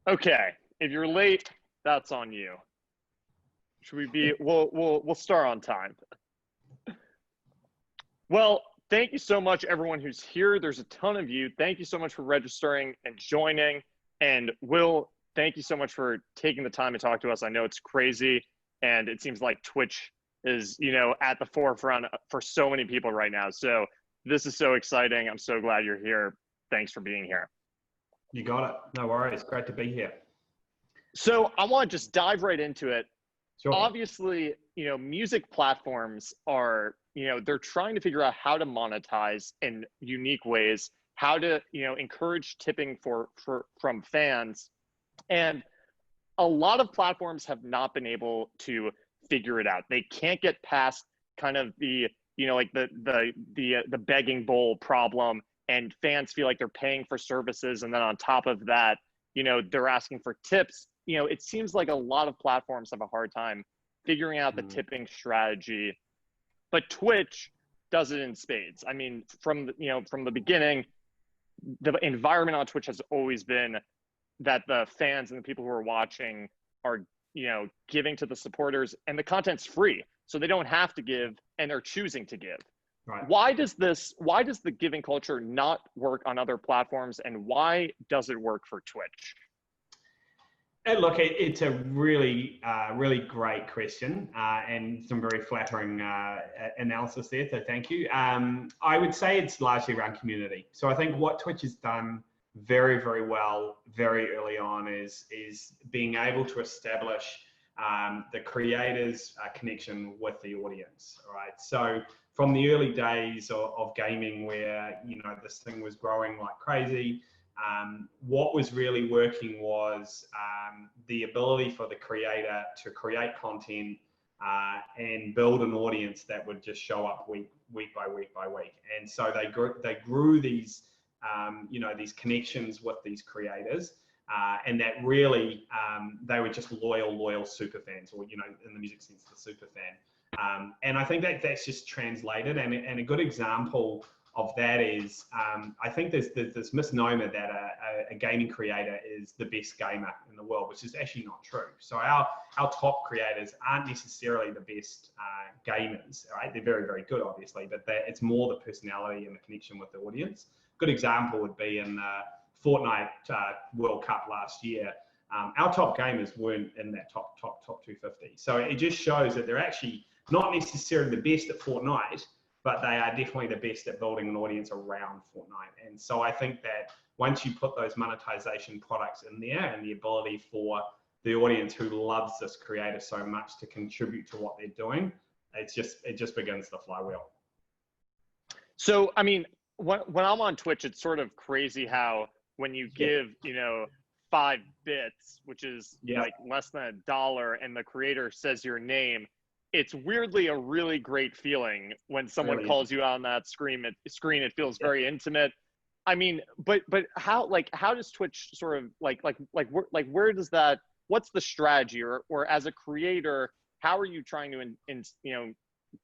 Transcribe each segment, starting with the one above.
Okay, if you're late, that's on you. Should we be? We'll start on time. Well, thank you so much, everyone who's here. There's a ton of you. Thank you so much for registering and joining. And Will, thank you so much for taking the time to talk to us. I know it's crazy, and it seems like Twitch is, at the forefront for so many people right now. So this is so exciting. I'm so glad you're here. Thanks for being here. You got it. No worries. Great to be here. So I want to just dive right into it. Sure. Obviously, music platforms are, they're trying to figure out how to monetize in unique ways, how to, encourage tipping from fans. And a lot of platforms have not been able to figure it out. They can't get past kind of the, like the begging bowl problem, and fans feel like they're paying for services. And then on top of that, they're asking for tips. It seems like a lot of platforms have a hard time figuring out the tipping strategy, but Twitch does it in spades. I mean, from the beginning, the environment on Twitch has always been that the fans and the people who are watching are, giving to the supporters, and the content's free. So they don't have to give, and they're choosing to give. Right. Why does the giving culture not work on other platforms, and why does it work for Twitch? And look, it's a really, really great question and some very flattering analysis there, so thank you. I would say it's largely around community. So I think what Twitch has done very, very well very early on is being able to establish the creator's connection with the audience, all right? So from the early days of gaming where, this thing was growing like crazy, what was really working was the ability for the creator to create content and build an audience that would just show up week by week by week. And so they grew these, these connections with these creators, and that really they were just loyal super fans, or in the music sense, the super fan. And I think that's just translated. And a good example of that is, I think there's this misnomer that a gaming creator is the best gamer in the world, which is actually not true. So our top creators aren't necessarily the best gamers, right? They're very, very good, obviously, but it's more the personality and the connection with the audience. Good example would be in Fortnite World Cup last year. Our top gamers weren't in that top 250. So it just shows that they're actually not necessarily the best at Fortnite, but they are definitely the best at building an audience around Fortnite. And so I think that once you put those monetization products in there and the ability for the audience who loves this creator so much to contribute to what they're doing, it just begins the flywheel. So, I mean, when I'm on Twitch, it's sort of crazy how when you give, 5 bits, which is like less than $1, and the creator says your name, it's weirdly a really great feeling when someone calls you out on that screen. It feels very intimate. I mean, but how does Twitch sort of where does that? What's the strategy, or as a creator, how are you trying to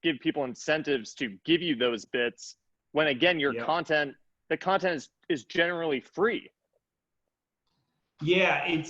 give people incentives to give you those bits when, again, the content is generally free? Yeah, and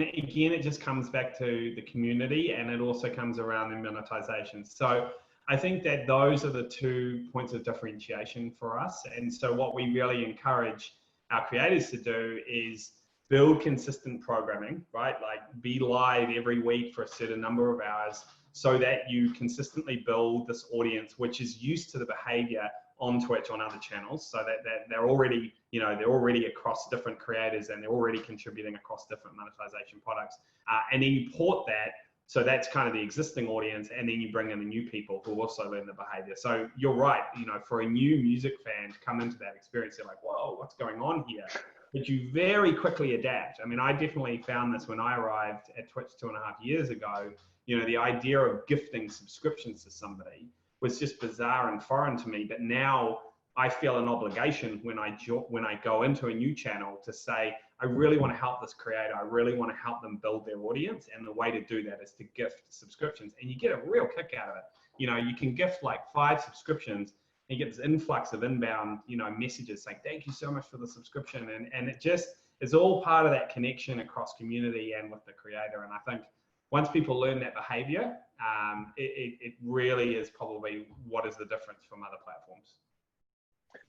again, it just comes back to the community, and it also comes around the monetization. So I think that those are the 2 points of differentiation for us. And so what we really encourage our creators to do is build consistent programming, right? Like be live every week for a certain number of hours so that you consistently build this audience, which is used to the behavior on Twitch on other channels, so that they're already, they're already across different creators and they're already contributing across different monetization products. And then you port that, so that's kind of the existing audience, and then you bring in the new people who also learn the behavior. So you're right, for a new music fan to come into that experience, they're like, whoa, what's going on here? But you very quickly adapt. I mean, I definitely found this when I arrived at Twitch 2.5 years ago. The idea of gifting subscriptions to somebody was just bizarre and foreign to me. But now I feel an obligation when I go into a new channel to say, I really want to help this creator. I really want to help them build their audience. And the way to do that is to gift subscriptions. And you get a real kick out of it. You can gift like 5 subscriptions and you get this influx of inbound, messages saying, thank you so much for the subscription. And it just, it's all part of that connection across community and with the creator. And I think once people learn that behavior, it really is probably what is the difference from other platforms.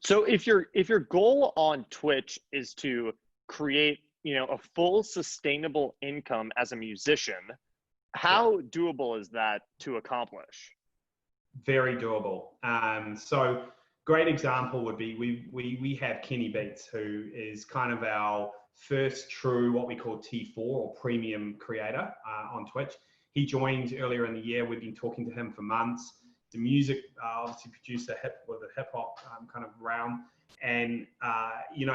So if your goal on Twitch is to create, a full sustainable income as a musician, how doable is that to accomplish? Very doable. So great example would be we have Kenny Beats, who is kind of our first true what we call T4 or premium creator on Twitch. He joined earlier in the year. We've been talking to him for months. The music, obviously producer with a hip hop kind of realm. And,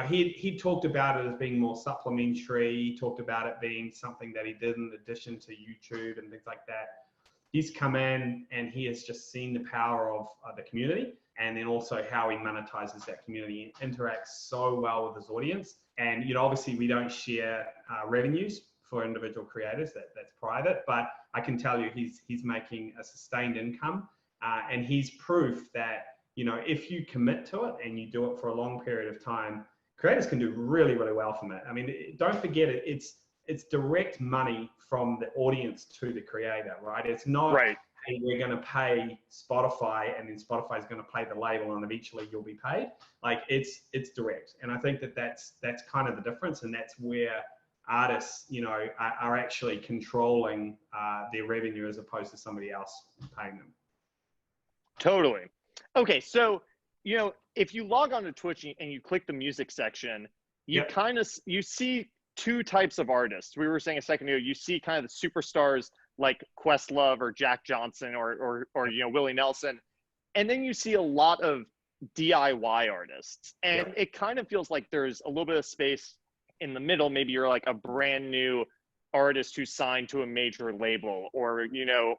he talked about it as being more supplementary. He talked about it being something that he did in addition to YouTube and things like that. He's come in and he has just seen the power of the community, and then also how he monetizes that community and interacts so well with his audience. And, obviously we don't share revenues for individual creators, that's private, but I can tell you he's making a sustained income. And he's proof that, if you commit to it and you do it for a long period of time, creators can do really, really well from it. I mean, don't forget it's direct money from the audience to the creator, right? It's not, right, hey, we're going to pay Spotify and then Spotify is going to pay the label and eventually you'll be paid. Like it's direct. And I think that's kind of the difference. And that's where artists, are actually controlling their revenue as opposed to somebody else paying them. Totally. Okay, so if you log on to Twitch and you click the music section, you you see two types of artists. We were saying a second ago, you see kind of the superstars like Questlove or Jack Johnson or Willie Nelson, and then you see a lot of DIY artists, and it kind of feels like there's a little bit of space in the middle. Maybe you're like a brand new artist who's signed to a major label, or you're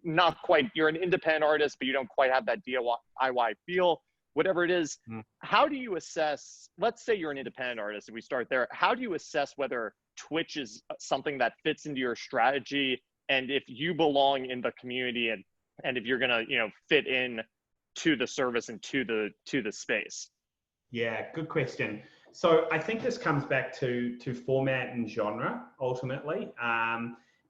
not quite, you're an independent artist, but you don't quite have that DIY feel, whatever it is. How do you assess, let's say you're an independent artist, if we start there, how do you assess whether Twitch is something that fits into your strategy, and if you belong in the community, and if you're gonna fit in to the service and to the space? Yeah, good question. So I think this comes back to format and genre ultimately.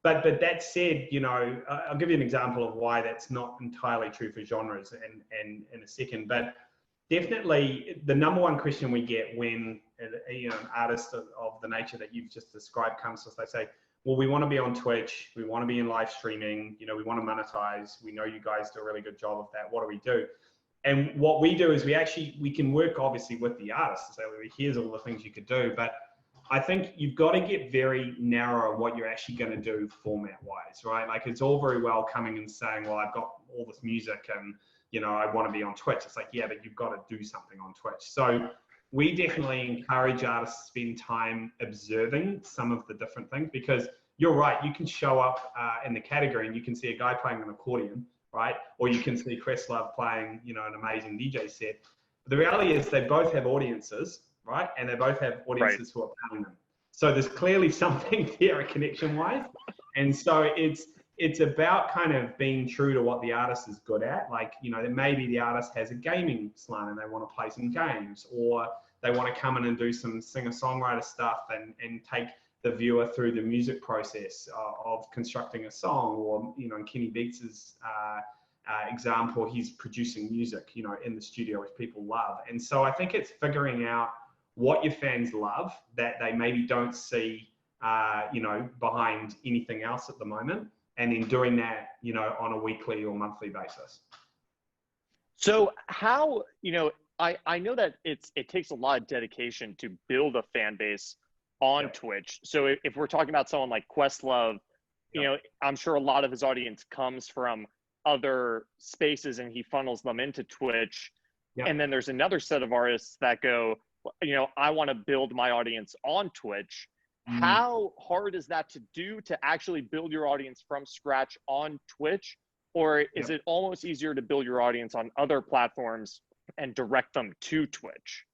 But that said, I'll give you an example of why that's not entirely true for genres and in a second. But definitely the number one question we get when an artist of the nature that you've just described comes to us, they say, well, we want to be on Twitch, we want to be in live streaming, we want to monetize, we know you guys do a really good job of that, what do we do? And what we do is we can work obviously with the artist and say, well, here's all the things you could do. But I think you've got to get very narrow what you're actually going to do format wise, right? Like it's all very well coming and saying, well, I've got all this music and, I want to be on Twitch. It's like, yeah, but you've got to do something on Twitch. So we definitely encourage artists to spend time observing some of the different things, because you're right. You can show up in the category and you can see a guy playing an accordion, right? Or you can see Questlove playing, an amazing DJ set. But the reality is they both have audiences, right? And they both have audiences who are paying them. So there's clearly something there connection-wise. And so it's about kind of being true to what the artist is good at. Like, maybe the artist has a gaming slant and they want to play some games, or they want to come in and do some singer-songwriter stuff and take the viewer through the music process of constructing a song, or, in Kenny Beats's example, he's producing music, in the studio, which people love. And so I think it's figuring out what your fans love that they maybe don't see, behind anything else at the moment, and then doing that, on a weekly or monthly basis. So how, I know that it takes a lot of dedication to build a fan base on Twitch. So if we're talking about someone like Questlove, I'm sure a lot of his audience comes from other spaces and he funnels them into Twitch. And then there's another set of artists that go, I want to build my audience on Twitch. How hard is that to do, to actually build your audience from scratch on Twitch? Or is it almost easier to build your audience on other platforms and direct them to Twitch?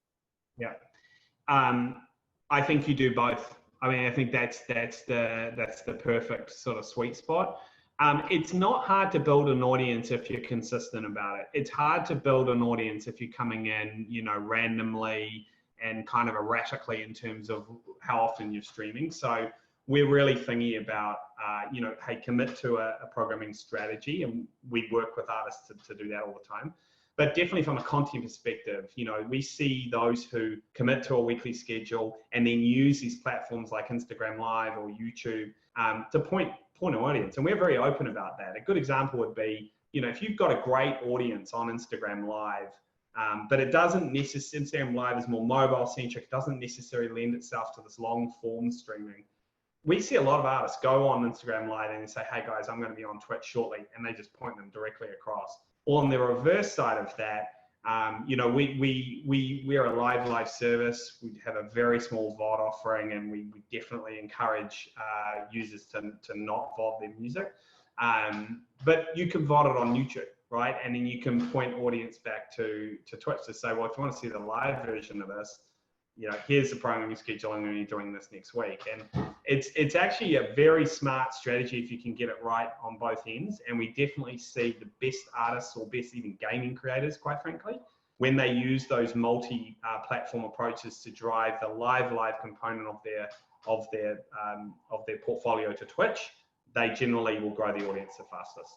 I think you do both. I mean, I think that's the perfect sort of sweet spot. It's not hard to build an audience if you're consistent about it. It's hard to build an audience if you're coming in, randomly and kind of erratically in terms of how often you're streaming. So we're really thinking about, hey, commit to a programming strategy, and we work with artists to do that all the time. But definitely from a content perspective, we see those who commit to a weekly schedule and then use these platforms like Instagram Live or YouTube to point an audience. And we're very open about that. A good example would be, if you've got a great audience on Instagram Live, but it doesn't necessarily, Instagram Live is more mobile centric, it doesn't necessarily lend itself to this long form streaming. We see a lot of artists go on Instagram Live and say, hey guys, I'm going to be on Twitch shortly. And they just point them directly across. Or on the reverse side of that, we're a live service. We have a very small VOD offering, and we definitely encourage users to not VOD their music. But you can VOD it on YouTube, right? And then you can point audience back to Twitch to say, well, if you want to see the live version of this, here's the programming schedule, and you're doing this next week. And it's actually a very smart strategy if you can get it right on both ends. And we definitely see the best artists, or best even gaming creators, quite frankly, when they use those multi-platform approaches to drive the live component of their portfolio to Twitch, they generally will grow the audience the fastest.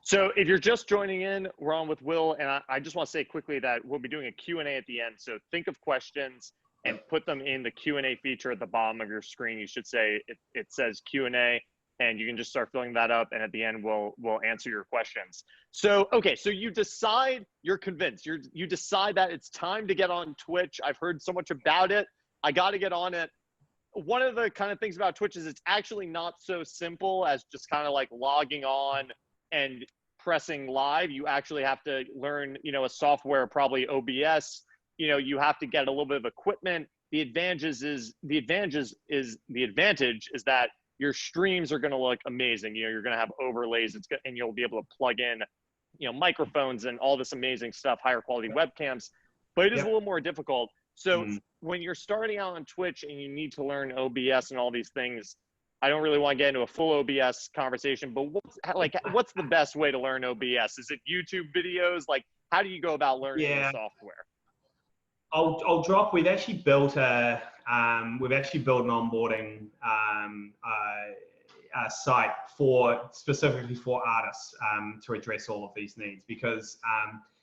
So if you're just joining in, we're on with Will, and I just want to say quickly that we'll be doing a Q&A at the end. So think of questions and put them in the Q&A feature at the bottom of your screen. You should say, it says Q&A, and you can just start filling that up, and at the end, we'll answer your questions. So, okay, so you decide, you're convinced. You decide that it's time to get on Twitch. I've heard so much about it. I got to get on it. One of the kind of things about Twitch is it's actually not so simple as just kind of like logging on and pressing live. You actually have to learn, a software, probably OBS. You have to get a little bit of equipment. The advantage is that your streams are going to look amazing. You're going to have overlays, and you'll be able to plug in, microphones and all this amazing stuff, higher quality webcams. But it is a little more difficult. So when you're starting out on Twitch and you need to learn OBS and all these things, I don't really want to get into a full OBS conversation, but what's the best way to learn OBS? Is it YouTube videos? Like, how do you go about learning the software? I'll drop. We've actually built an onboarding site specifically for artists to address all of these needs, because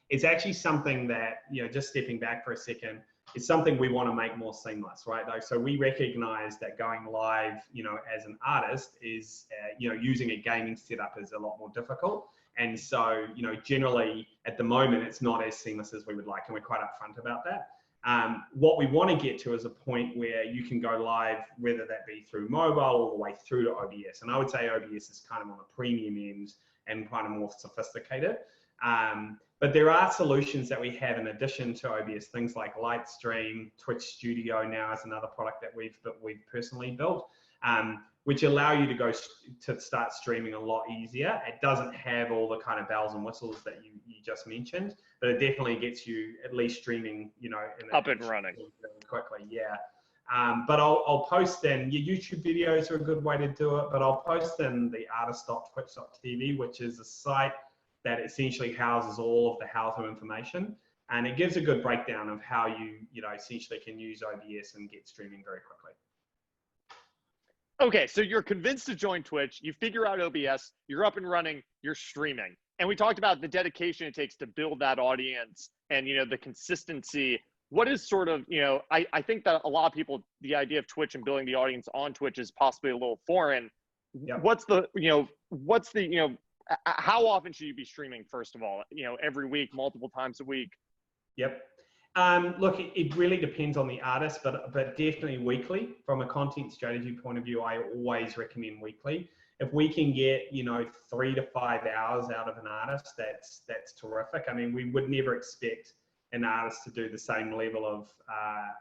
it's actually something that, just stepping back for a second, it's something we want to make more seamless, right? So we recognize that going live, as an artist is, using a gaming setup is a lot more difficult. And so, generally at the moment, it's not as seamless as we would like, and we're quite upfront about that. What we want to get to is a point where you can go live, whether that be through mobile all the way through to OBS. And I would say OBS is kind of on the premium end and kind of more sophisticated. But there are solutions that we have in addition to OBS, things like Livestream, Twitch Studio now is another product that we've personally built, which allow you to start streaming a lot easier. It doesn't have all the kind of bells and whistles that you just mentioned, but it definitely gets you at least streaming, up and running quickly. Yeah. But I'll post in, your YouTube videos are a good way to do it, but I'll post in the artist.twitch.tv, which is a site that essentially houses all of the how-to information. And it gives a good breakdown of how you essentially can use OBS and get streaming very quickly. Okay, so you're convinced to join Twitch, you figure out OBS, you're up and running, you're streaming. And we talked about the dedication it takes to build that audience and, the consistency. What is sort of, I think that a lot of people, the idea of Twitch and building the audience on Twitch is possibly a little foreign. Yep. How often should you be streaming, first of all? Every week, multiple times a week? Yep. Look, it really depends on the artist, but definitely weekly. From a content strategy point of view, I always recommend weekly. If we can get 3 to 5 hours out of an artist, that's terrific. I mean, we would never expect an artist to do the same level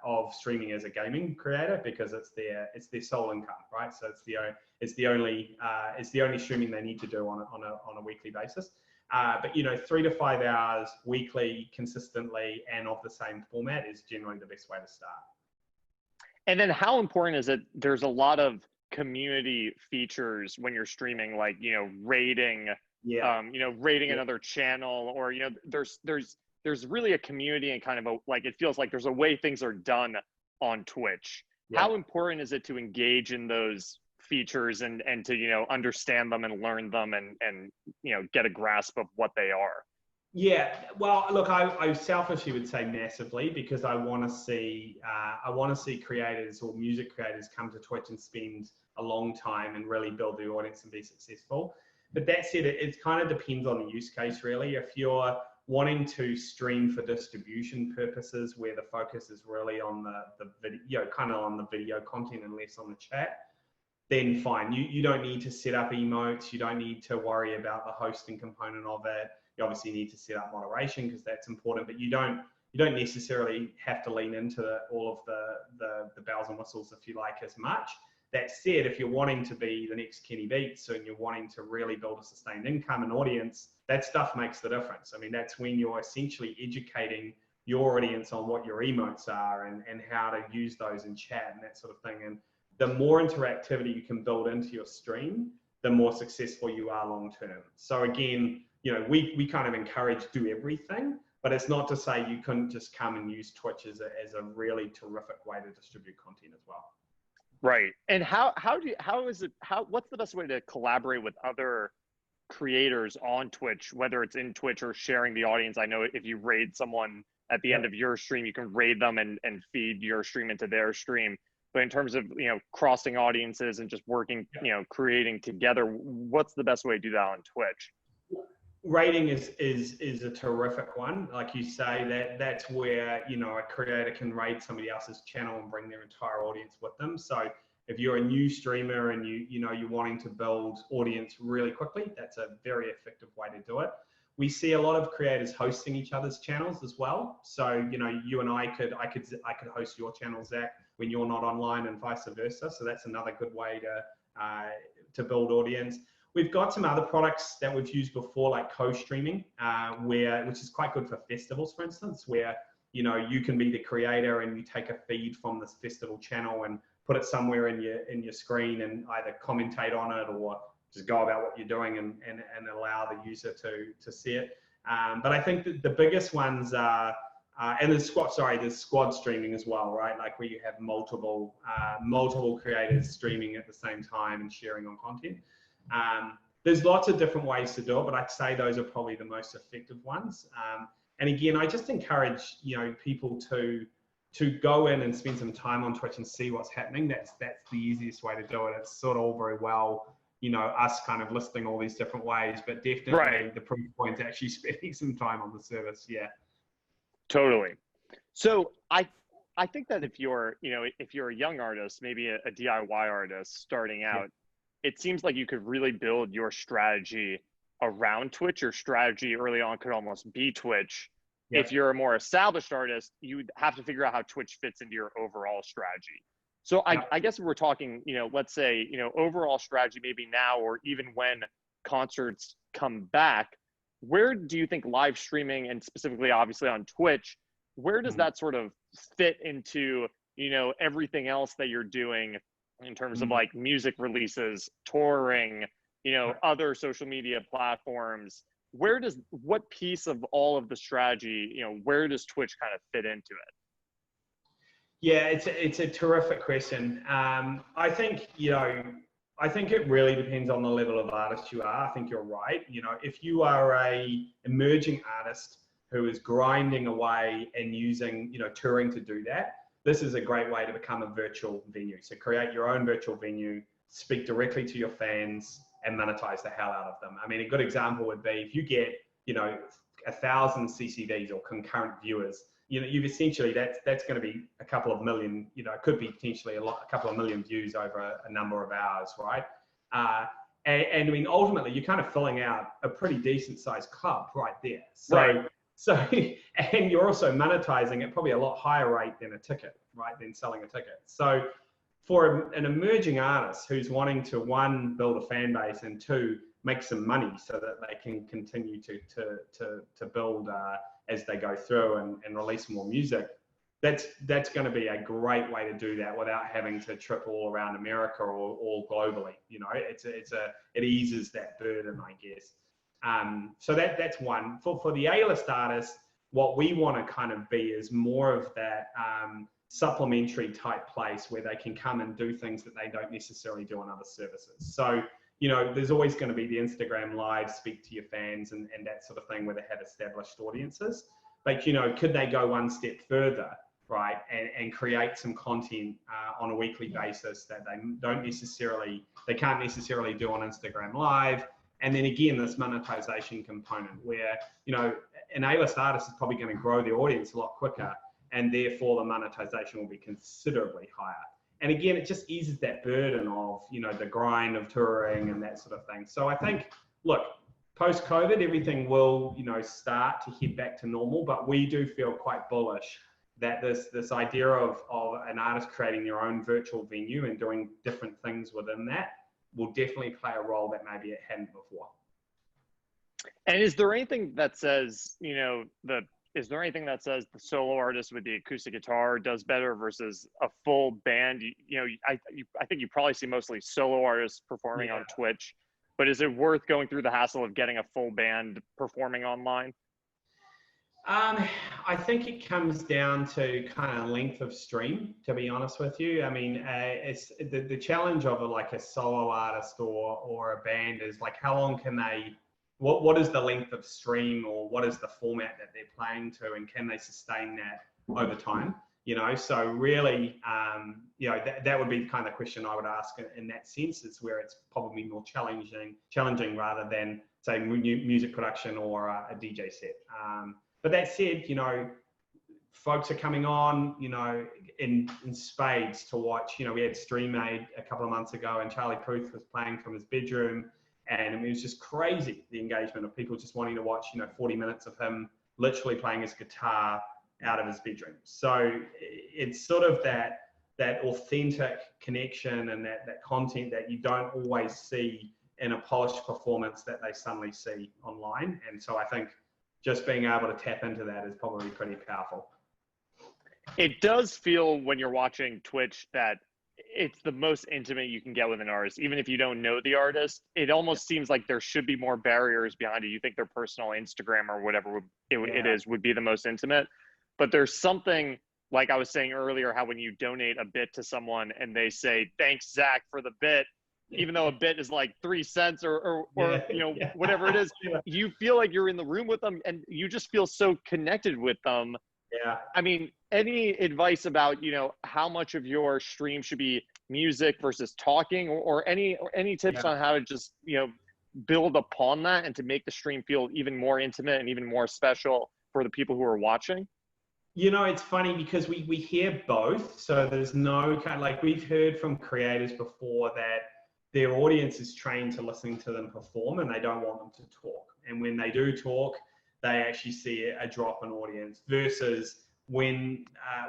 of streaming as a gaming creator, because it's their sole income, right? So it's the only streaming they need to do on a weekly basis. But 3 to 5 hours weekly, consistently, and of the same format is generally the best way to start. And then how important is it? There's a lot of community features when you're streaming, like rating, rating another channel, or there's there's really a community and kind of a, like, it feels like there's a way things are done on Twitch. Yeah. How important is it to engage in those features and to, you know, understand them and learn them and, you know, get a grasp of what they are? Yeah, well, look, I selfishly would say massively, because I want to see creators or music creators come to Twitch and spend a long time and really build the audience and be successful. But that said, it kind of depends on the use case, really. If you're wanting to stream for distribution purposes, where the focus is really on the video, you know, kind of on the video content and less on the chat, then fine. You don't need to set up emotes. You don't need to worry about the hosting component of it. You obviously need to set up moderation because that's important, but you don't necessarily have to lean into all of the bells and whistles, if you like, as much. That said, if you're wanting to be the next Kenny Beats and you're wanting to really build a sustained income and audience, that stuff makes the difference. I mean, that's when you're essentially educating your audience on what your emotes are and how to use those in chat and that sort of thing. And the more interactivity you can build into your stream, the more successful you are long term. So again, you know, we kind of encourage do everything, but it's not to say you couldn't just come and use Twitch as a really terrific way to distribute content as well. Right. And what's the best way to collaborate with other creators on Twitch, whether it's in Twitch or sharing the audience? I know if you raid someone at the end of your stream, you can raid them and feed your stream into their stream. But in terms of, you know, crossing audiences and just working, you know, creating together, what's the best way to do that on Twitch? Rating is a terrific one. Like you say, that's where, you know, a creator can raid somebody else's channel and bring their entire audience with them. So if you're a new streamer and you're wanting to build audience really quickly, that's a very effective way to do it. We see a lot of creators hosting each other's channels as well. So, you know, you and I could host your channel, Zach, when you're not online, and vice versa. So that's another good way to build audience. We've got some other products that we've used before, like co-streaming, which is quite good for festivals, for instance, where, you know, you can be the creator and you take a feed from this festival channel and put it somewhere in your screen and either commentate on it or just go about what you're doing and allow the user to see it. But I think that the biggest ones are, and there's squad streaming as well, right? Like where you have multiple creators streaming at the same time and sharing on content. There's lots of different ways to do it, but I'd say those are probably the most effective ones. And again, I just encourage, you know, people to go in and spend some time on Twitch and see what's happening. That's the easiest way to do it. It's sort of all very well, you know, us kind of listing all these different ways, but definitely the proof point's actually spending some time on the service. Yeah. Totally. So I think that if you're a young artist, maybe a DIY artist starting out, it seems like you could really build your strategy around Twitch. Your strategy early on could almost be Twitch. Yeah. If you're a more established artist, you'd have to figure out how Twitch fits into your overall strategy. So I guess if we're talking, you know, let's say, you know, overall strategy, maybe now or even when concerts come back, where do you think live streaming, and specifically obviously on Twitch, where does that sort of fit into, you know, everything else that you're doing in terms of like music releases, touring, you know, other social media platforms? What piece of all of the strategy, you know, where does Twitch kind of fit into it? Yeah, it's a terrific question. I think it really depends on the level of artist you are. I think you're right. You know, if you are a emerging artist who is grinding away and using, you know, touring to do that, this is a great way to become a virtual venue. So create your own virtual venue, speak directly to your fans, and monetize the hell out of them. I mean, a good example would be if you get, you know, 1,000 CCVs or concurrent viewers, you know, you've essentially, that's going to be a couple of million, you know, it could be potentially a couple of million views over a number of hours, right? And I mean, ultimately, you're kind of filling out a pretty decent sized club right there. So, and you're also monetizing at probably a lot higher rate than a ticket, right? Than selling a ticket. So for an emerging artist who's wanting to, one, build a fan base, and two, make some money so that they can continue to build as they go through and release more music, that's going to be a great way to do that without having to trip all around America or globally. You know, it eases that burden, I guess. So that's one. For the A-list artists, what we want to kind of be is more of that supplementary type place where they can come and do things that they don't necessarily do on other services. So, you know, there's always going to be the Instagram live, speak to your fans and that sort of thing where they have established audiences. But, you know, could they go one step further, right, and create some content on a weekly basis that they can't necessarily do on Instagram live? And then again, this monetization component where, you know, an A-list artist is probably going to grow their audience a lot quicker, and therefore the monetization will be considerably higher. And again, it just eases that burden of, you know, the grind of touring and that sort of thing. So I think, look, post-COVID, everything will, you know, start to head back to normal, but we do feel quite bullish that this idea of an artist creating their own virtual venue and doing different things within that will definitely play a role that maybe it hadn't before. And is there anything that says, you know, is there anything that says the solo artist with the acoustic guitar does better versus a full band? You know, I think you probably see mostly solo artists performing on Twitch, but is it worth going through the hassle of getting a full band performing online? I think it comes down to kind of length of stream, to be honest with you. I mean, it's the challenge of like a solo artist or a band is like, how long can they, what is the length of stream, or what is the format that they're playing to, and can they sustain that over time? You know, so really, you know, that would be kind of the question I would ask in that sense, is where it's probably more challenging rather than say music production or a DJ set. But that said, you know, folks are coming on, you know, in spades to watch. You know, we had Stream Aid a couple of months ago, and Charlie Puth was playing from his bedroom, and it was just crazy, the engagement of people just wanting to watch, you know, 40 minutes of him literally playing his guitar out of his bedroom. So it's sort of that authentic connection and that content that you don't always see in a polished performance that they suddenly see online. And so I think just being able to tap into that is probably pretty powerful. It does feel when you're watching Twitch that it's the most intimate you can get with an artist. Even if you don't know the artist, it almost seems like there should be more barriers behind it. You think their personal Instagram or whatever it is would be the most intimate. But there's something, like I was saying earlier, how when you donate a bit to someone and they say, thanks, Zach, for the bit, even though a bit is like 3 cents or you know, whatever it is, you feel like you're in the room with them and you just feel so connected with them. Yeah. I mean, any advice about, you know, how much of your stream should be music versus talking, or any tips on how to just, you know, build upon that and to make the stream feel even more intimate and even more special for the people who are watching? You know, it's funny because we hear both. So there's no kind of like, we've heard from creators before that their audience is trained to listening to them perform and they don't want them to talk. And when they do talk, they actually see a drop in audience versus when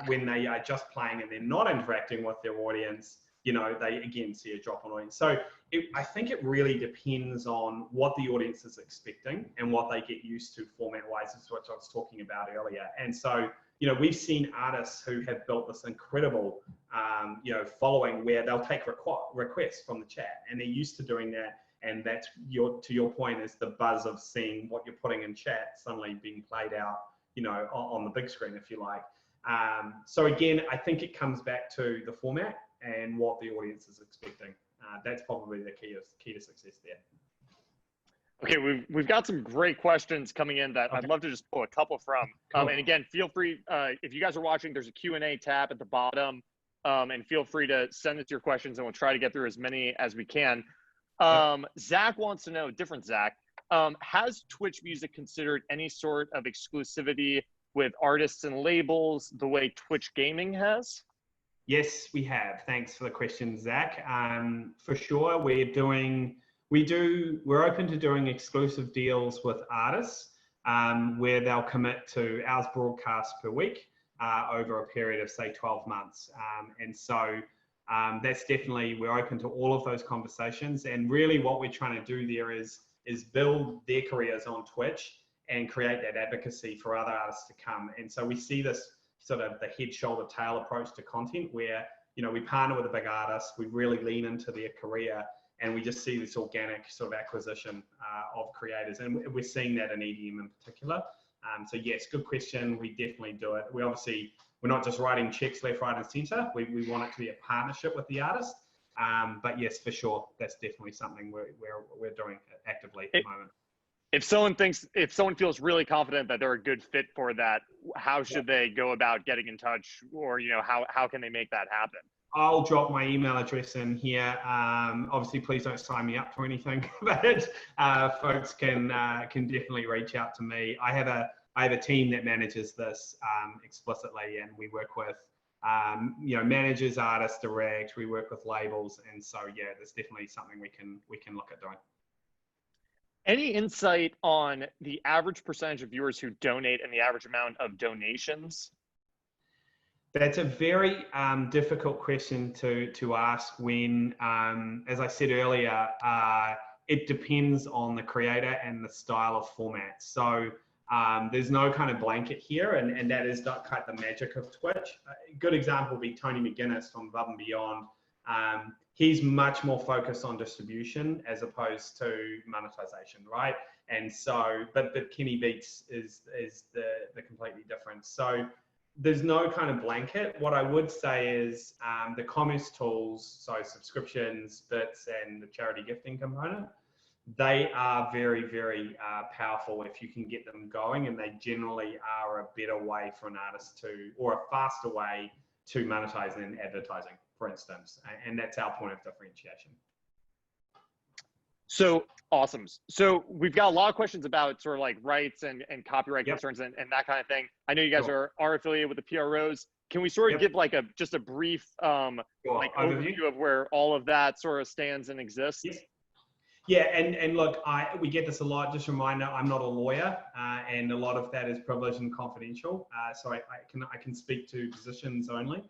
they are just playing and they're not interacting with their audience, you know, they again see a drop in audience. So I think it really depends on what the audience is expecting and what they get used to format-wise, is what I was talking about earlier. And so, you know, we've seen artists who have built this incredible, you know, following where they'll take requests from the chat, and they're used to doing that. And that's to your point, is the buzz of seeing what you're putting in chat suddenly being played out, you know, on the big screen, if you like. So again, I think it comes back to the format and what the audience is expecting. That's probably the key to success there. Okay, we've got some great questions coming in that I'd love to just pull a couple from. Cool. And again, feel free, if you guys are watching, there's a Q&A tab at the bottom, and feel free to send us your questions and we'll try to get through as many as we can. Zach wants to know, different Zach, has Twitch Music considered any sort of exclusivity with artists and labels the way Twitch Gaming has? Yes, we have. Thanks for the question, Zach. For sure, we're open to doing exclusive deals with artists where they'll commit to hours broadcast per week over a period of say 12 months. And so that's definitely, we're open to all of those conversations. And really what we're trying to do there is build their careers on Twitch and create that advocacy for other artists to come. And so we see this sort of the head, shoulder, tail approach to content where, you know, we partner with a big artist, we really lean into their career, and we just see this organic sort of acquisition of creators. And we're seeing that in EDM in particular. So yes, good question. We definitely do it. We're not just writing checks left, right, and center. We want it to be a partnership with the artist. But yes, for sure, that's definitely something we're doing actively at the moment. If someone feels really confident that they're a good fit for that, how should they go about getting in touch, or how can they make that happen? I'll drop my email address in here. Obviously, please don't sign me up for anything, but folks can definitely reach out to me. I have a team that manages this explicitly, and we work with managers, artists direct. We work with labels, and so yeah, that's definitely something we can look at doing. Any insight on the average percentage of viewers who donate and the average amount of donations? That's a very difficult question to ask when, as I said earlier, it depends on the creator and the style of format. So there's no kind of blanket here, and that is kind of the magic of Twitch. A good example would be Tony McGuinness from Above and Beyond. He's much more focused on distribution as opposed to monetization, right? And so, but Kenny Beats is the completely different. So there's no kind of blanket. What I would say is the commerce tools, so subscriptions, bits, and the charity gifting component, they are very, very powerful if you can get them going, and they generally are a better way for an artist or a faster way to monetize than advertising, for instance. And that's our point of differentiation. So awesome. So we've got a lot of questions about sort of like rights and copyright concerns and that kind of thing. I know you guys are affiliated with the PROs. Can we sort of give like just a brief like overview of where all of that sort of stands and exists? Yes. Yeah, and look, we get this a lot. Just a reminder, I'm not a lawyer, and a lot of that is privileged and confidential. So I can speak to positions only.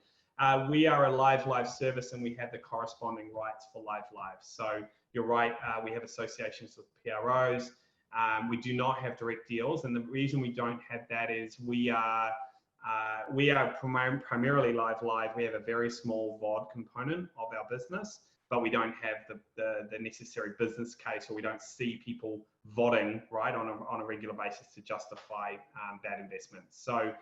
We are a live service, and we have the corresponding rights for live. So you're right, we have associations with PROs. We do not have direct deals, and the reason we don't have that is we are primarily live. We have a very small VOD component of our business, but we don't have the necessary business case, or we don't see people VODing right on a regular basis to justify that investment. So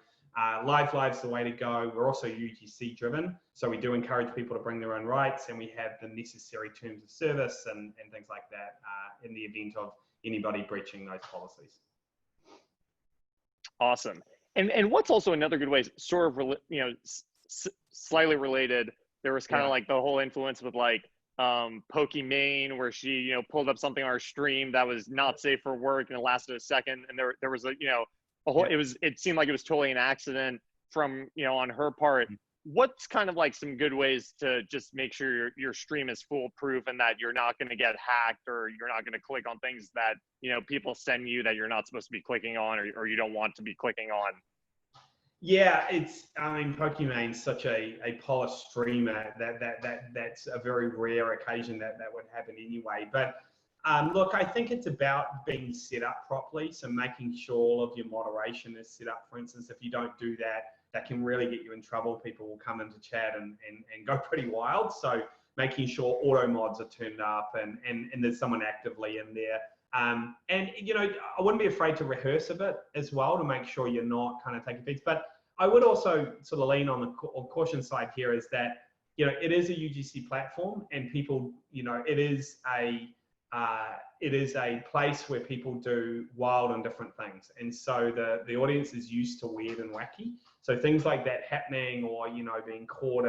live's the way to go. We're also UGC driven, so we do encourage people to bring their own rights, and we have the necessary terms of service and things like that in the event of anybody breaching those policies. Awesome. And what's also another good way, sort of slightly related, there was kind of like the whole influence with like Pokimane, where she pulled up something on her stream that was not safe for work, and it lasted a second, and there was a it seemed like it was totally an accident from on her part. What's kind of like some good ways to just make sure your stream is foolproof and that you're not going to get hacked, or you're not going to click on things that people send you that you're not supposed to be clicking on, or you don't want to be clicking on? Yeah, Pokimane's such a polished streamer that's a very rare occasion that would happen anyway. But look, I think it's about being set up properly. So making sure all of your moderation is set up. For instance, if you don't do that, that can really get you in trouble. People will come into chat and go pretty wild. So making sure auto mods are turned up and there's someone actively in there. And I wouldn't be afraid to rehearse a bit as well to make sure you're not kind of taking beats. But I would also sort of lean on the caution side here, is that it is a UGC platform, and people it is a place where people do wild and different things, and so the audience is used to weird and wacky. So things like that happening, or being caught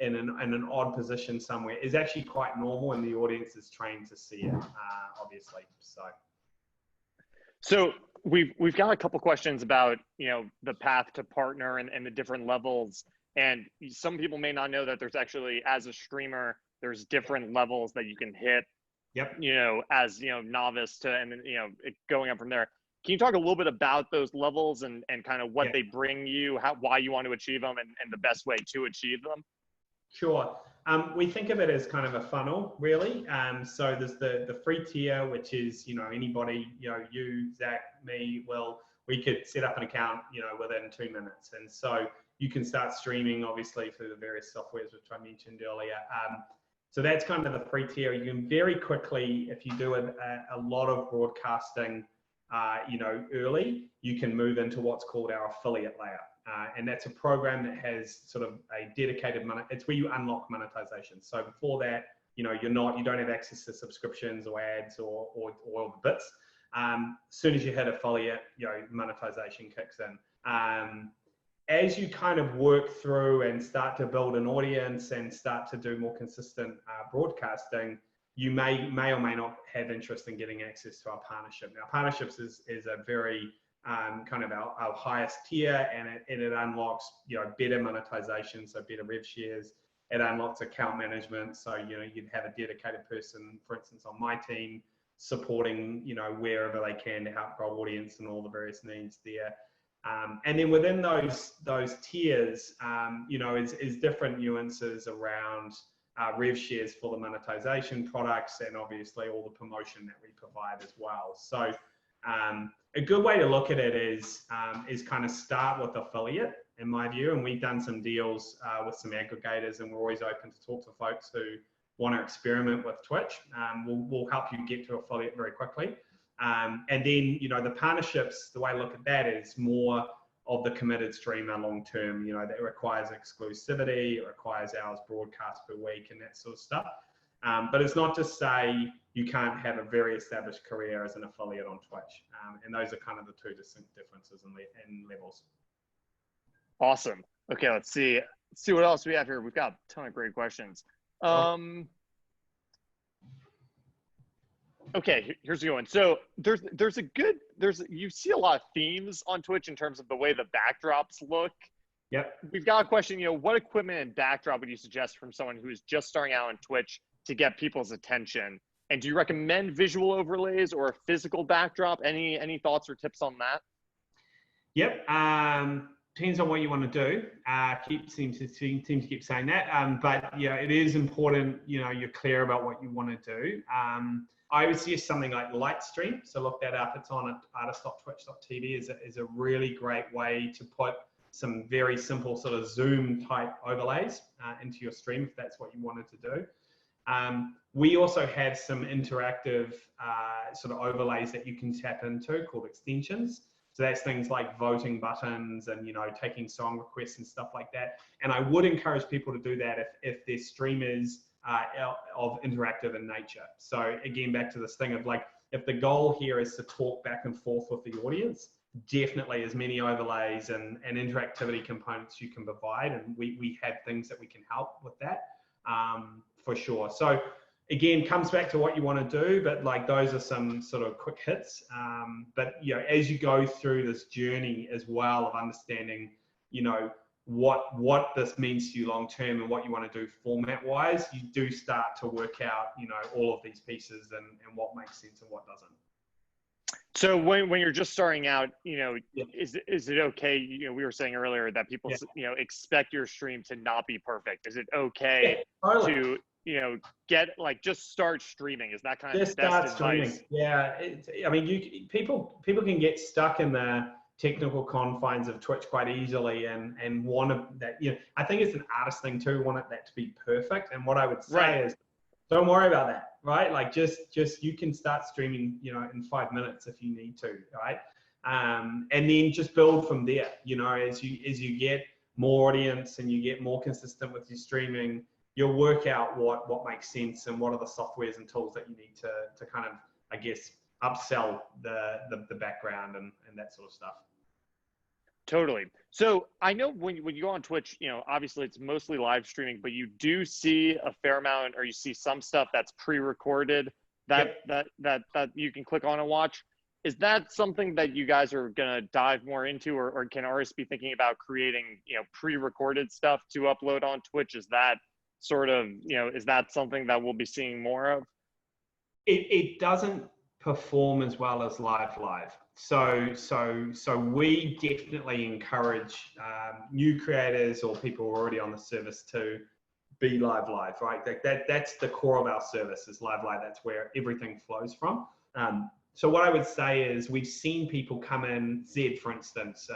in an odd position somewhere, is actually quite normal, and the audience is trained to see it, obviously. So we've got a couple questions about the path to partner and the different levels, and some people may not know that there's actually, as a streamer, there's different levels that you can hit. Yep. As novice to, and then going up from there. Can you talk a little bit about those levels and kind of what they bring you, why you want to achieve them, and the best way to achieve them? Sure. We think of it as kind of a funnel, really. So there's the free tier, which is anybody, you, Zach, me, Will, we could set up an account within 2 minutes, and so you can start streaming, obviously, through the various softwares which I mentioned earlier. So that's kind of the free tier. You can very quickly, if you do a lot of broadcasting early, you can move into what's called our affiliate layer. And that's a program that has sort of a dedicated it's where you unlock monetization. So before that, you don't have access to subscriptions or ads or the bits. As soon as you hit affiliate, monetization kicks in. As you kind of work through and start to build an audience and start to do more consistent broadcasting, you may or may not have interest in getting access to our partnership. Now, partnerships is a very kind of our highest tier, and it unlocks better monetization, so better rev shares. It unlocks account management, so you'd have a dedicated person, for instance, on my team supporting wherever they can to help grow audience and all the various needs there. And then within those tiers, is different nuances around rev shares for the monetization products, and obviously all the promotion that we provide as well. So a good way to look at it is kind of start with affiliate, in my view. And we've done some deals with some aggregators, and we're always open to talk to folks who want to experiment with Twitch. We'll help you get to affiliate very quickly. And then, the partnerships, the way I look at that is more of the committed streamer long term, that requires exclusivity, it requires hours broadcast per week and that sort of stuff. But it's not to say you can't have a very established career as an affiliate on Twitch. And those are kind of the two distinct differences in levels. Awesome. Okay, let's see what else we have here. We've got a ton of great questions. Okay, here's a good one. So you see a lot of themes on Twitch in terms of the way the backdrops look. Yep. We've got a question, what equipment and backdrop would you suggest from someone who is just starting out on Twitch to get people's attention? And do you recommend visual overlays or a physical backdrop? Any thoughts or tips on that? Yep. Depends on what you want to do. Seems to keep saying that. But yeah, it is important, you're clear about what you want to do. I would suggest something like Livestream. So look that up. It's on artist.twitch.tv. is a really great way to put some very simple sort of Zoom type overlays into your stream if that's what you wanted to do. We also have some interactive sort of overlays that you can tap into called extensions. So that's things like voting buttons and, taking song requests and stuff like that. And I would encourage people to do that if their stream is of interactive in nature. So again, back to this thing of like, if the goal here is to talk back and forth with the audience, definitely as many overlays and interactivity components you can provide. And we have things that we can help with that for sure. So again, comes back to what you want to do, but like those are some sort of quick hits. But as you go through this journey as well of understanding, what this means to you long term and what you want to do format wise, you do start to work out, all of these pieces and what makes sense and what doesn't. So when you're just starting out, is it okay? We were saying earlier that people, expect your stream to not be perfect. Is it okay to, get just start streaming? Is that kind of the best advice? Yeah. People can get stuck in the technical confines of Twitch quite easily and want that, I think it's an artist thing too, want that to be perfect. And what I would say is, don't worry about that, right? Like just you can start streaming, in 5 minutes if you need to, right? And then just build from there, as you get more audience and you get more consistent with your streaming, you'll work out what makes sense and what are the softwares and tools that you need to kind of, I guess, upsell the background and that sort of stuff. Totally. So I know when you go on Twitch, obviously it's mostly live streaming, but you do see a fair amount, or you see some stuff that's pre-recorded that you can click on and watch. Is that something that you guys are going to dive more into, or can artists be thinking about creating, pre-recorded stuff to upload on Twitch? Is that sort of, is that something that we'll be seeing more of? It doesn't perform as well as live. So we definitely encourage new creators or people who are already on the service to be live, right? That's the core of our service is live. That's where everything flows from. So what I would say is we've seen people come in. Zed, for instance,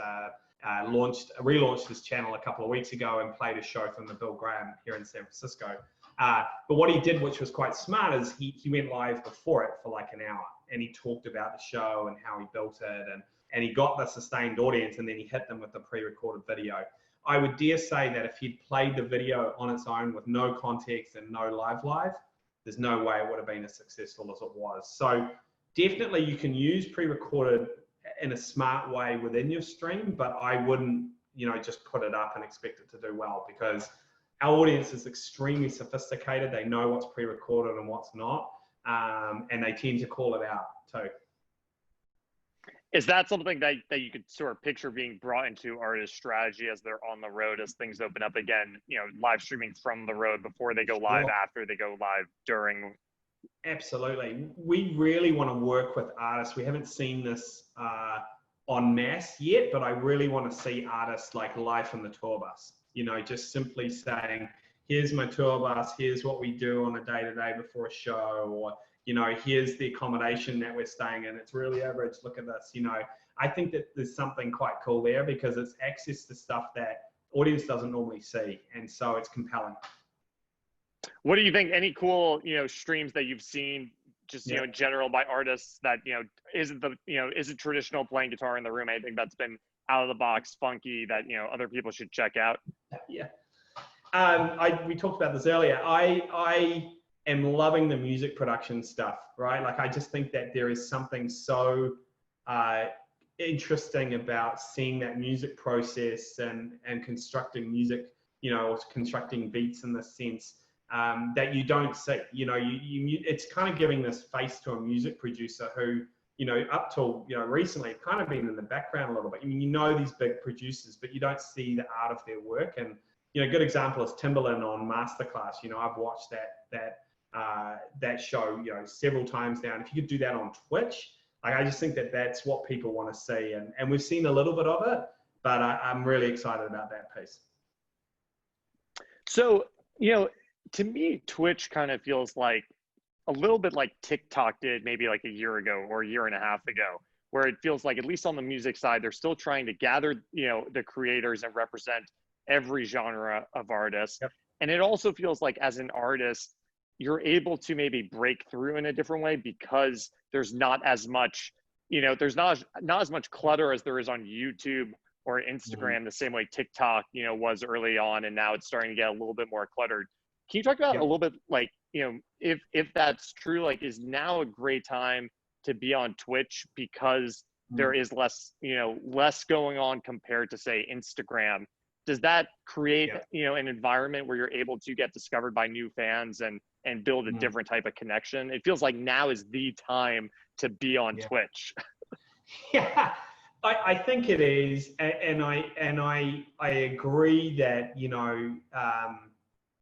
relaunched this channel a couple of weeks ago and played a show from the Bill Graham here in San Francisco. But what he did, which was quite smart, is he went live before it for like an hour, and he talked about the show and how he built it, and he got the sustained audience, and then he hit them with the pre-recorded video. I would dare say that if he'd played the video on its own with no context and no live, there's no way it would have been as successful as it was. So definitely you can use pre-recorded in a smart way within your stream, but I wouldn't, just put it up and expect it to do well, because our audience is extremely sophisticated. They know what's pre-recorded and what's not, and they tend to call it out too. Is that something that you could sort of picture being brought into artist strategy as they're on the road, as things open up again, live streaming from the road before they go live, after they go live, during? Absolutely. We really want to work with artists. We haven't seen this en masse yet, but I really want to see artists like live from the tour bus, just simply saying, here's my tour bus, here's what we do on a day-to-day before a show, or here's the accommodation that we're staying in. It's really average. Look at this. I think that there's something quite cool there, because it's access to stuff that audience doesn't normally see. And so it's compelling. What do you think? Any cool, streams that you've seen, just, in general, by artists that, isn't traditional playing guitar in the room? Anything that's been out of the box, funky, that, other people should check out? Yeah. We talked about this earlier. I am loving the music production stuff, right? Like, I just think that there is something so interesting about seeing that music process and constructing music, or constructing beats in this sense, that you don't see. It's kind of giving this face to a music producer who, up till, recently, kind of been in the background a little bit. These big producers, but you don't see the art of their work. And, a good example is Timbaland on Masterclass. I've watched that show, several times now. And if you could do that on Twitch, I just think that that's what people want to see. And we've seen a little bit of it, but I'm really excited about that piece. So, to me, Twitch kind of feels like a little bit like TikTok did maybe like a year ago or a year and a half ago, where it feels like, at least on the music side, they're still trying to gather, the creators and represent every genre of artists. Yep. And it also feels like, as an artist, you're able to maybe break through in a different way, because there's not as much, there's not as much clutter as there is on YouTube or Instagram, the same way TikTok, was early on, and now it's starting to get a little bit more cluttered. Can you talk about a little bit, like, if that's true, like, is now a great time to be on Twitch because there is less, less going on compared to, say, Instagram? Does that create, an environment where you're able to get discovered by new fans and build a different type of connection? It feels like now is the time to be on Twitch. Yeah, I think it is, and I agree that,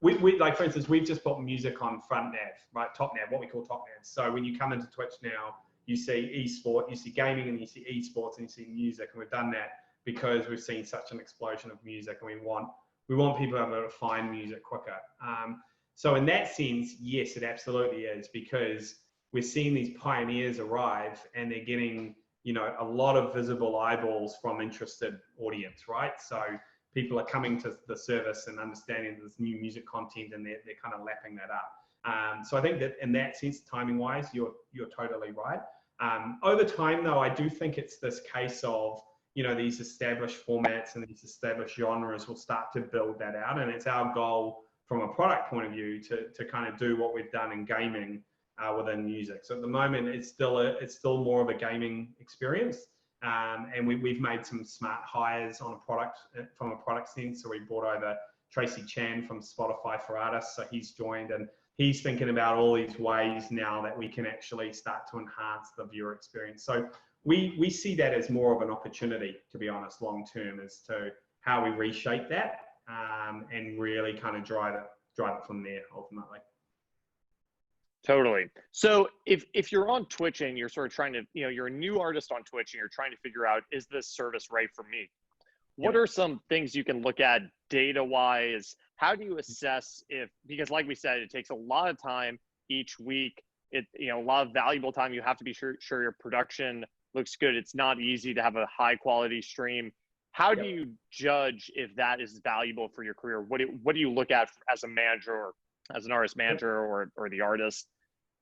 we like, for instance, we've just put music on front nav, right? Top nav, what we call top nav. So when you come into Twitch now, you see esport, you see gaming, and you see esports, and you see music. And we've done that because we've seen such an explosion of music, and we want people to be able to find music quicker. So in that sense, yes, it absolutely is, because we're seeing these pioneers arrive, and they're getting, a lot of visible eyeballs from interested audience, right? So people are coming to the service and understanding this new music content, and they're kind of lapping that up. So I think that in that sense, timing wise, you're totally right. Over time though, I do think it's this case of, these established formats and these established genres will start to build that out. And it's our goal from a product point of view to kind of do what we've done in gaming within music. So at the moment, it's still more of a gaming experience. And we've made some smart hires on from a product sense. So we brought over Tracy Chan from Spotify for Artists. So he's joined, and he's thinking about all these ways now that we can actually start to enhance the viewer experience. So we see that as more of an opportunity, to be honest, long term, as to how we reshape that and really kind of drive it from there ultimately. Totally. So if you're on Twitch and you're sort of trying to, you're a new artist on Twitch and you're trying to figure out, is this service right for me? What are some things you can look at data wise? How do you assess because like we said, it takes a lot of time each week. A lot of valuable time. You have to be sure your production looks good. It's not easy to have a high quality stream. How do you judge if that is valuable for your career? What do you look at as a manager, or as an artist manager, or the artist?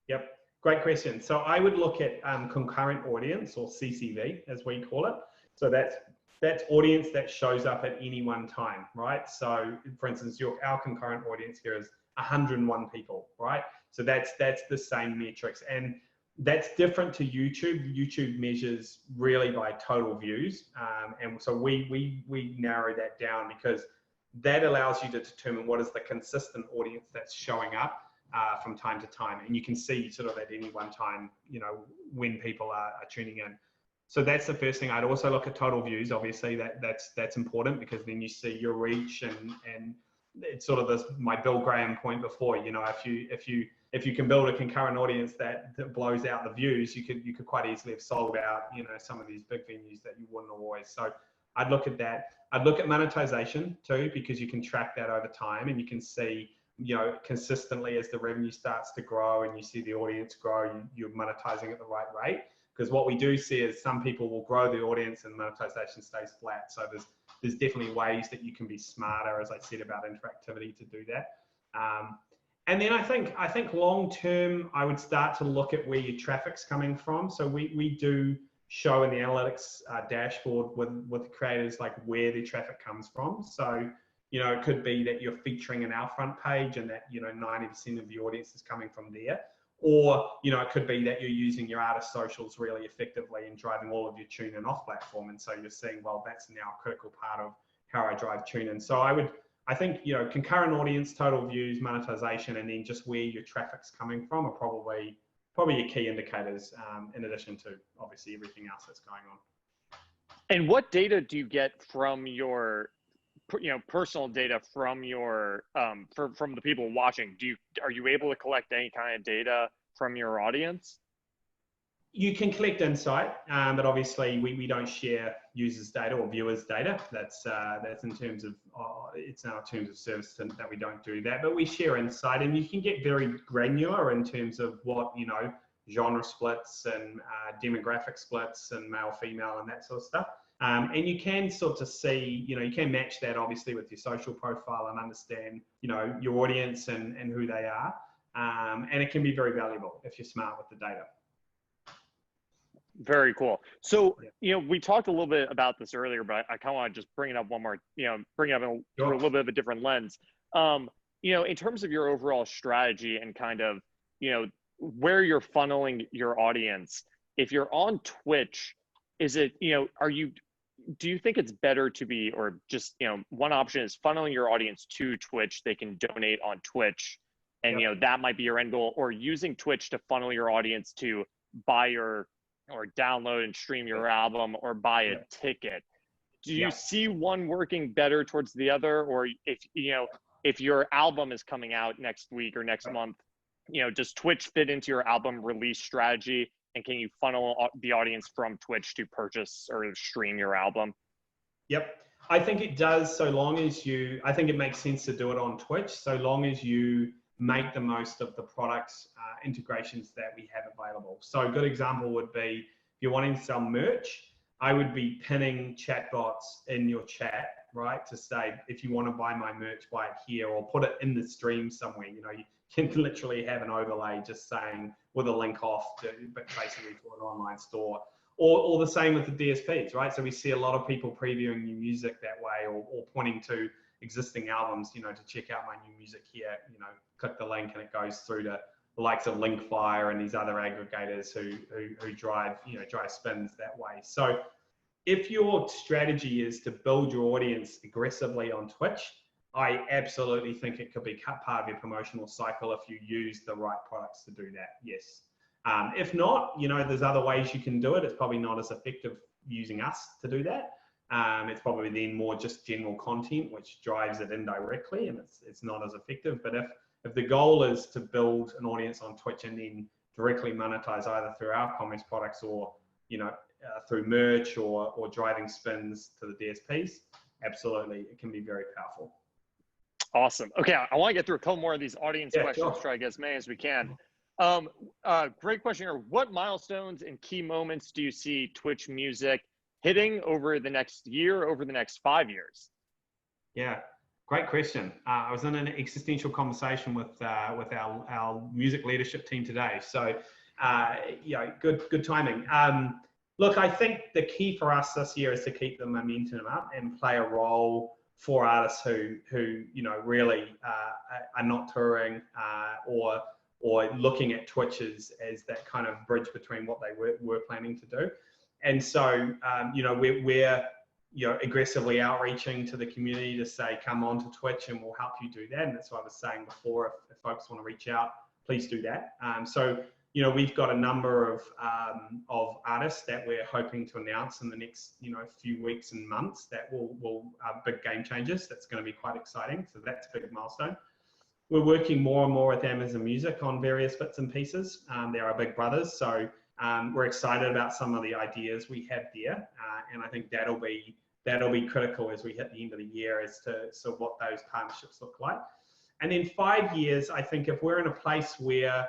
Yep. Great question. So I would look at concurrent audience, or CCV as we call it. So that's audience that shows up at any one time, right? So for instance, our concurrent audience here is 101 people, right? So that's the same metrics, and that's different to YouTube. YouTube measures really by total views, and so we narrow that down because that allows you to determine what is the consistent audience that's showing up from time to time, and you can see sort of at any one time, you know, when people are tuning in. So that's the first thing. I'd also look at total views. Obviously, that's important because then you see your reach, and it's sort of this my Bill Graham point before. You know, if you can build a concurrent audience that blows out the views, you could quite easily have sold out, you know, some of these big venues that you wouldn't always. So I'd look at that. I'd look at monetization too, because you can track that over time, and you can see, you know, consistently as the revenue starts to grow and you see the audience grow, you're monetizing at the right rate. Because what we do see is some people will grow the audience and monetization stays flat. So there's definitely ways that you can be smarter, as I said, about interactivity to do that. And then I think long term, I would start to look at where your traffic's coming from. So we do show in the analytics dashboard with the creators like where the traffic comes from. So, you know, it could be that you're featuring in our front page and that, you know, 90% of the audience is coming from there. Or, you know, it could be that you're using your artist socials really effectively and driving all of your tune in off platform. And so you're seeing, well, that's now a critical part of how I drive tune in. So I think, you know, concurrent audience, total views, monetization, and then just where your traffic's coming from are probably your key indicators, in addition to obviously everything else that's going on. And what data do you get from your, you know, personal data from your from the people watching? Are you able to collect any kind of data from your audience? You can collect insight, but obviously we don't share users' data or viewers' data. That's in terms of it's in our terms of service that we don't do that. But we share insight, and you can get very granular in terms of what, you know, genre splits and demographic splits and male, female, and that sort of stuff. And you can sort of see, you know, you can match that obviously with your social profile and understand, you know, your audience and who they are. And it can be very valuable if you're smart with the data. Very cool. So, you know, we talked a little bit about this earlier, but I kind of want to just bring it up one more, you know, bring it up through a little bit of a different lens. You know, in terms of your overall strategy and kind of, you know, where you're funneling your audience, if you're on Twitch, is it, you know, do you think it's better to be, or just, you know, one option is funneling your audience to Twitch, they can donate on Twitch, and, you know, that might be your end goal, or using Twitch to funnel your audience to buy your, or download and stream your album, or buy a ticket? Do you see one working better towards the other? Or if, you know, if your album is coming out next week or next month, you know, does Twitch fit into your album release strategy? And can you funnel the audience from Twitch to purchase or stream your album? Yep. I think it does, so long as I think it makes sense to do it on Twitch, so long as you make the most of the products integrations that we have available. So a good example would be, if you're wanting to sell merch, I would be pinning chatbots in your chat, right? To say, if you want to buy my merch, buy it here, or put it in the stream somewhere. You know, you can literally have an overlay just saying with a link off but basically to an online store. Or the same with the DSPs, right? So we see a lot of people previewing new music that way, or pointing to existing albums, you know, to check out my new music here, you know, click the link and it goes through to the likes of Linkfire and these other aggregators who drive spins that way. So if your strategy is to build your audience aggressively on Twitch, I absolutely think it could be part of your promotional cycle if you use the right products to do that, yes. If not, you know, there's other ways you can do it. It's probably not as effective using us to do that. It's probably then more just general content, which drives it indirectly, and it's not as effective. But if the goal is to build an audience on Twitch and then directly monetize either through our commerce products or, you know, through merch or driving spins to the DSPs, absolutely, it can be very powerful. Awesome. Okay, I want to get through a couple more of these audience questions, try to get as many as we can. Great question here. What milestones and key moments do you see Twitch music hitting over the next year, over the next 5 years? Yeah, great question. I was in an existential conversation with our music leadership team today. So good timing. Look, I think the key for us this year is to keep the momentum up and play a role for artists who really are not touring or looking at Twitch as that kind of bridge between what they were planning to do. And so, we're aggressively outreaching to the community to say, come on to Twitch and we'll help you do that. And that's what I was saying before. If folks want to reach out, please do that. We've got a number of artists that we're hoping to announce in the next, few weeks and months that will big game changers. That's going to be quite exciting. So that's a big milestone. We're working more and more with Amazon Music on various bits and pieces. They're our big brothers. So we're excited about some of the ideas we have there. And I think that'll be critical as we hit the end of the year as to what those partnerships look like. And in 5 years, I think if we're in a place where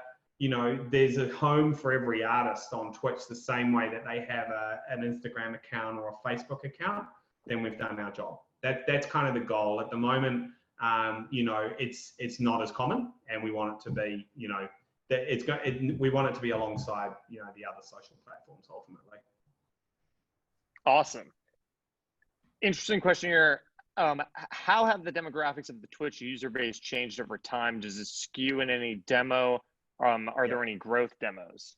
there's a home for every artist on Twitch the same way that they have an Instagram account or a Facebook account, then we've done our job. That's kind of the goal. At the moment, it's not as common, and we want it to be, we want it to be alongside, the other social platforms ultimately. Awesome. Interesting question here. How have the demographics of the Twitch user base changed over time? Does it skew in any demo? Are there any growth demos?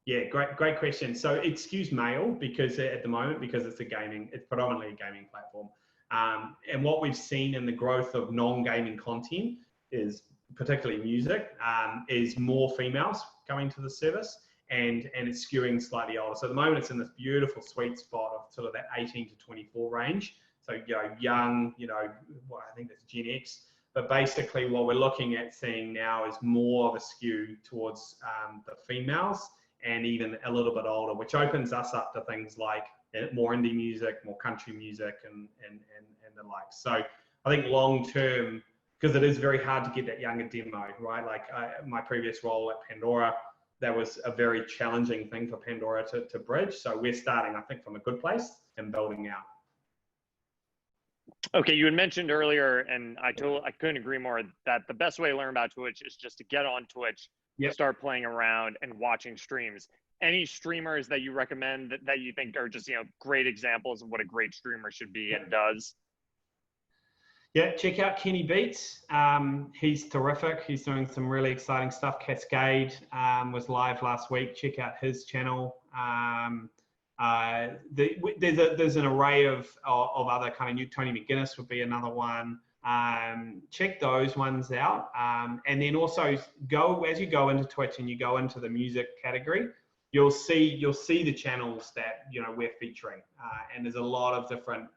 Yeah, great question. So it skews male because at the moment, because it's predominantly a gaming platform. And what we've seen in the growth of non-gaming content is, particularly music, is more females going to the service, and it's skewing slightly older. So at the moment, it's in this beautiful sweet spot of sort of that 18 to 24 range. So young, I think that's Gen X. But basically what we're looking at seeing now is more of a skew towards the females and even a little bit older, which opens us up to things like more indie music, more country music and the like. So I think long term, because it is very hard to get that younger demo, right? Like my previous role at Pandora, that was a very challenging thing for Pandora to bridge. So we're starting, I think, from a good place and building out. Okay, you had mentioned earlier, and I couldn't agree more, that the best way to learn about Twitch is just to get on Twitch, start playing around and watching streams. Any streamers that you recommend that you think are just, great examples of what a great streamer should be and does? Yeah, check out Kenny Beats. He's terrific. He's doing some really exciting stuff. Cascade was live last week. Check out his channel. There's an array of other kind of new. Tony McGuinness would be another one. Check those ones out, and then also as you go into Twitch and you go into the music category, you'll see the channels that we're featuring, and there's a lot of different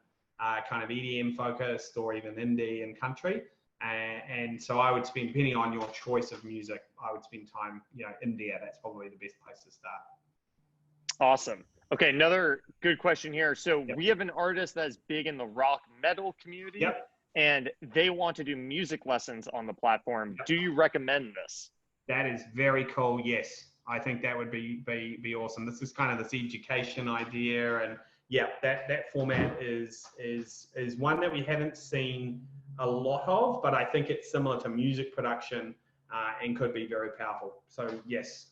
kind of EDM focused or even indie and country, and so I would spend, depending on your choice of music, I would spend time in there. That's probably the best place to start. Awesome. Okay, another good question here. So we have an artist that's big in the rock metal community, and they want to do music lessons on the platform. Do you recommend this? That is very cool. Yes, I think that would be awesome. This is kind of this education idea, and that format is one that we haven't seen a lot of, but I think it's similar to music production and could be very powerful. So yes,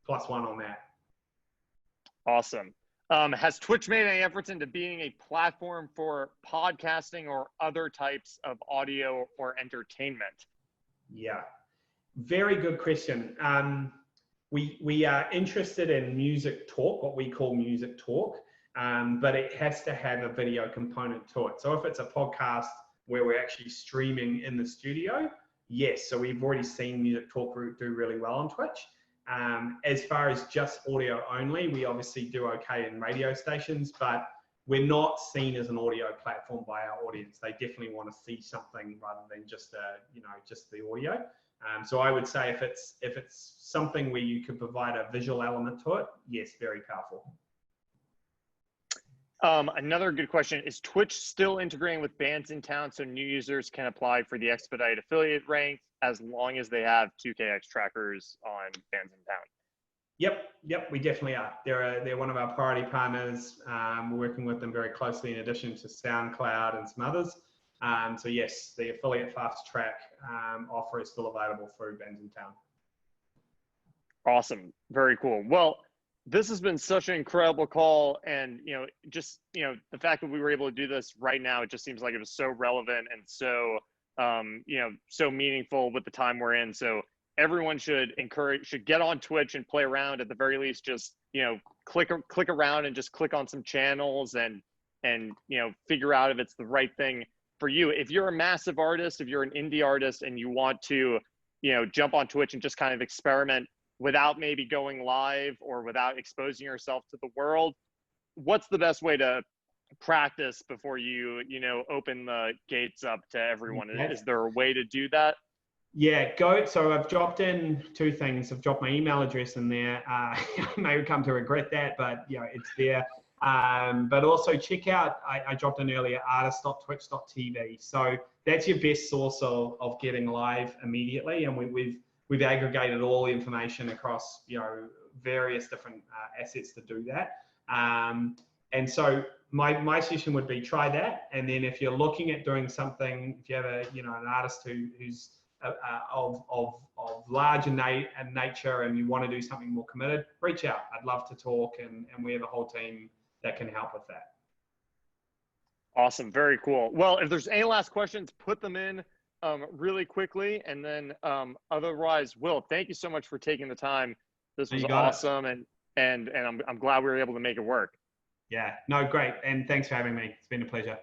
+1 on that. Awesome. Has Twitch made any efforts into being a platform for podcasting or other types of audio or entertainment? Yeah, very good question. We are interested in music talk, what we call music talk, but it has to have a video component to it. So if it's a podcast where we're actually streaming in the studio, yes. So we've already seen music talk do really well on Twitch. As far as just audio only, we obviously do okay in radio stations, but we're not seen as an audio platform by our audience. They definitely want to see something rather than just the audio. So I would say if it's something where you could provide a visual element to it, yes, very powerful. Another good question, is Twitch still integrating with bands in town so new users can apply for the expedited affiliate rank as long as they have 2KX trackers on bands in town? Yep, we definitely are. They're one of our priority partners. We're working with them very closely in addition to SoundCloud and some others. So yes, the affiliate fast track offer is still available through bands in town. Awesome. Very cool. Well, this has been such an incredible call. And, just, the fact that we were able to do this right now, it just seems like it was so relevant and so, so meaningful with the time we're in. So everyone should get on Twitch and play around. At the very least, just, click around and just click on some channels and, figure out if it's the right thing for you. If you're a massive artist, if you're an indie artist and you want to, jump on Twitch and just kind of experiment without maybe going live or without exposing yourself to the world, what's the best way to practice before you, open the gates up to everyone? Is there a way to do that? Yeah, so I've dropped in 2 things. I've dropped my email address in there. I may come to regret that, but it's there. But also check out, I dropped in earlier, artist.twitch.tv. So that's your best source of getting live immediately. And we've aggregated all the information across, various different assets to do that. And so my suggestion would be try that. And then if you're looking at doing something, if you have an artist who's of large in nature and you want to do something more committed, reach out. I'd love to talk, and we have a whole team that can help with that. Awesome. Very cool. Well, if there's any last questions, put them in really quickly. And then otherwise, Will, thank you so much for taking the time. This was awesome. And I'm glad we were able to make it work. Yeah, no, great. And thanks for having me. It's been a pleasure.